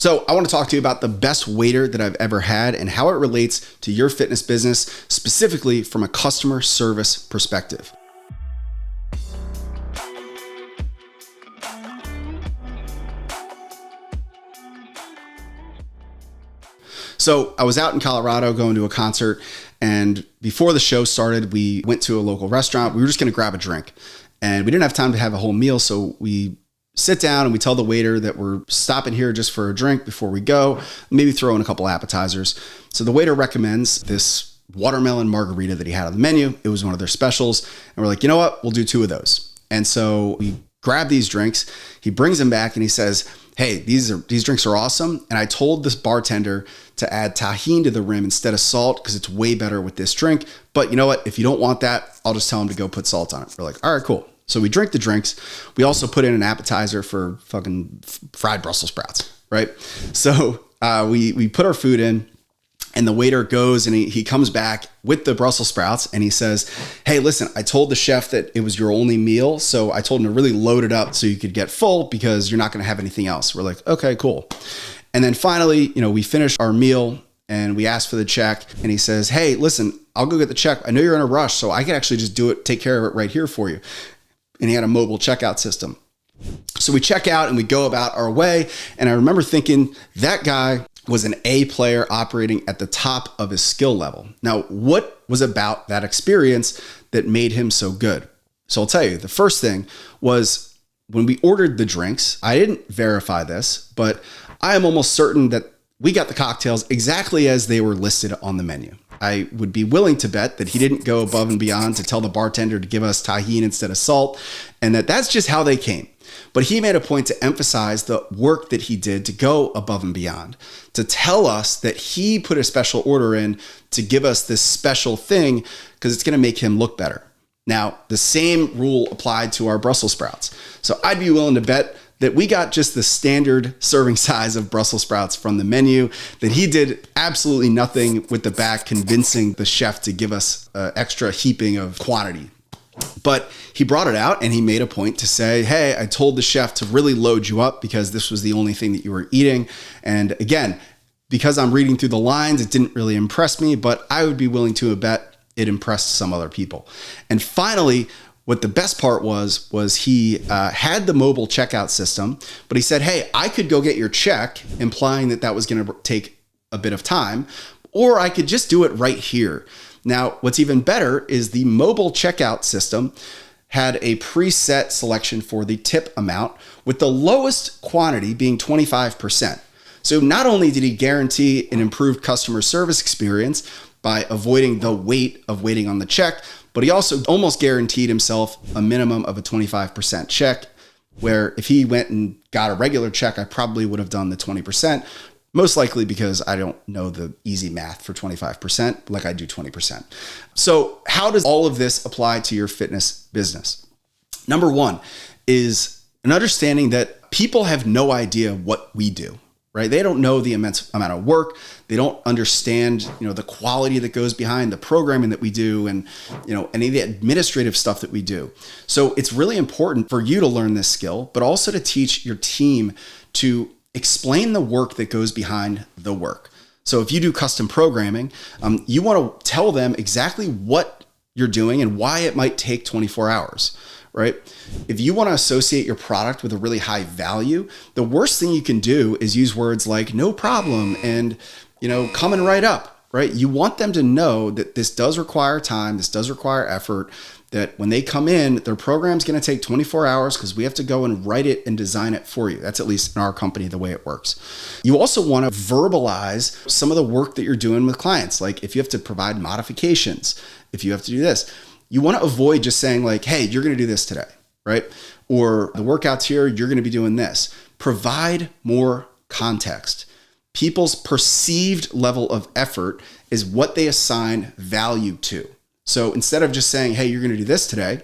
So I want to talk to you about the best waiter that I've ever had and how it relates to your fitness business, specifically from a customer service perspective. So I was out in Colorado going to a concert, and before the show started, we went to a local restaurant. We were just going to grab a drink, and we didn't have time to have a whole meal. So we sit down and we tell the waiter that we're stopping here just for a drink before we go, maybe throw in a couple appetizers. So the waiter recommends this watermelon margarita that he had on the menu. It was one of their specials. And we're like, you know what? We'll do 2 of those. And so we grab these drinks. He brings them back and he says, hey, these drinks are awesome. And I told this bartender to add tahini to the rim instead of salt because it's way better with this drink. But you know what? If you don't want that, I'll just tell him to go put salt on it. We're like, all right, cool. So we drink the drinks. We also put in an appetizer for fucking fried Brussels sprouts, right? So we put our food in, and the waiter goes and he comes back with the Brussels sprouts and he says, hey, listen, I told the chef that it was your only meal. So I told him to really load it up so you could get full because you're not going to have anything else. We're like, okay, cool. And then finally, we finished our meal and we asked for the check, and he says, hey, listen, I'll go get the check. I know you're in a rush, so I can actually just take care of it right here for you. And he had a mobile checkout system. So we check out and we go about our way. And I remember thinking that guy was an A player operating at the top of his skill level. Now, what was about that experience that made him so good? So I'll tell you, the first thing was when we ordered the drinks, I didn't verify this, but I am almost certain that we got the cocktails exactly as they were listed on the menu. I would be willing to bet that he didn't go above and beyond to tell the bartender to give us tahini instead of salt, and that's just how they came. But he made a point to emphasize the work that he did to go above and beyond, to tell us that he put a special order in to give us this special thing because it's going to make him look better. Now, the same rule applied to our Brussels sprouts. So I'd be willing to bet that we got just the standard serving size of Brussels sprouts from the menu, that he did absolutely nothing with the back convincing the chef to give us extra heaping of quantity. But he brought it out and he made a point to say, hey, I told the chef to really load you up because this was the only thing that you were eating. And again, because I'm reading through the lines, it didn't really impress me, but I would be willing to bet it impressed some other people. And finally, what the best part was he had the mobile checkout system, but he said, hey, I could go get your check, implying that was going to take a bit of time, or I could just do it right here. Now, what's even better is the mobile checkout system had a preset selection for the tip amount, with the lowest quantity being 25%. So not only did he guarantee an improved customer service experience by avoiding the wait of waiting on the check, but he also almost guaranteed himself a minimum of a 25% check, where if he went and got a regular check, I probably would have done the 20%, most likely because I don't know the easy math for 25% like I do 20%. So how does all of this apply to your fitness business? Number one is an understanding that people have no idea what we do. Right? They don't know the immense amount of work. They don't understand, the quality that goes behind the programming that we do and, any of the administrative stuff that we do. So it's really important for you to learn this skill, but also to teach your team to explain the work that goes behind the work. So if you do custom programming, you want to tell them exactly what you're doing and why it might take 24 hours. Right? If you want to associate your product with a really high value, the worst thing you can do is use words like no problem and, coming right up, right? You want them to know that this does require time, this does require effort, that when they come in, their program's going to take 24 hours because we have to go and write it and design it for you. That's at least in our company, the way it works. You also want to verbalize some of the work that you're doing with clients. Like if you have to provide modifications, if you have to do this, you want to avoid just saying like, hey, you're going to do this today, right? Or the workout's here, you're going to be doing this. Provide more context. People's perceived level of effort is what they assign value to. So instead of just saying, hey, you're going to do this today,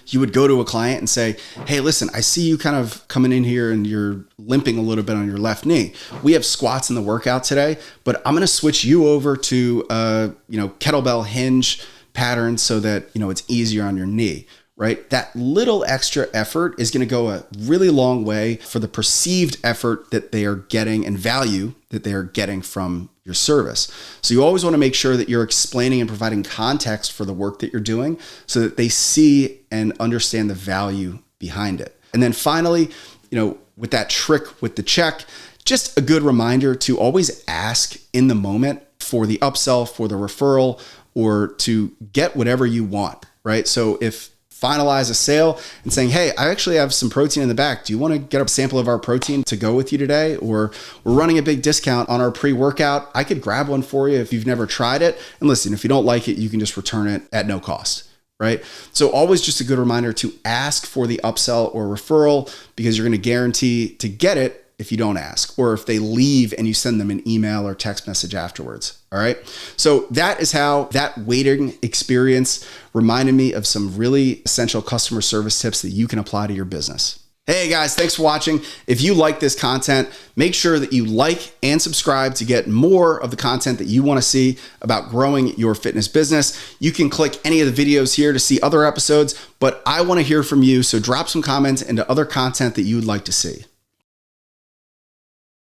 you would go to a client and say, hey, listen, I see you kind of coming in here and you're limping a little bit on your left knee. We have squats in the workout today, but I'm going to switch you over to, kettlebell hinge pattern so that, it's easier on your knee, right? That little extra effort is going to go a really long way for the perceived effort that they are getting and value that they are getting from your service. So you always want to make sure that you're explaining and providing context for the work that you're doing so that they see and understand the value behind it. And then finally, with that trick with the check, just a good reminder to always ask in the moment for the upsell, for the referral, or to get whatever you want, right? So if finalize a sale and saying, hey, I actually have some protein in the back. Do you want to get a sample of our protein to go with you today? Or we're running a big discount on our pre-workout. I could grab one for you if you've never tried it. And listen, if you don't like it, you can just return it at no cost, right? So always just a good reminder to ask for the upsell or referral, because you're going to guarantee to get it if you don't ask, or if they leave and you send them an email or text message afterwards. All right. So that is how that waiting experience reminded me of some really essential customer service tips that you can apply to your business. Hey guys, thanks for watching. If you like this content, make sure that you like and subscribe to get more of the content that you want to see about growing your fitness business. You can click any of the videos here to see other episodes, but I want to hear from you. So drop some comments into other content that you would like to see.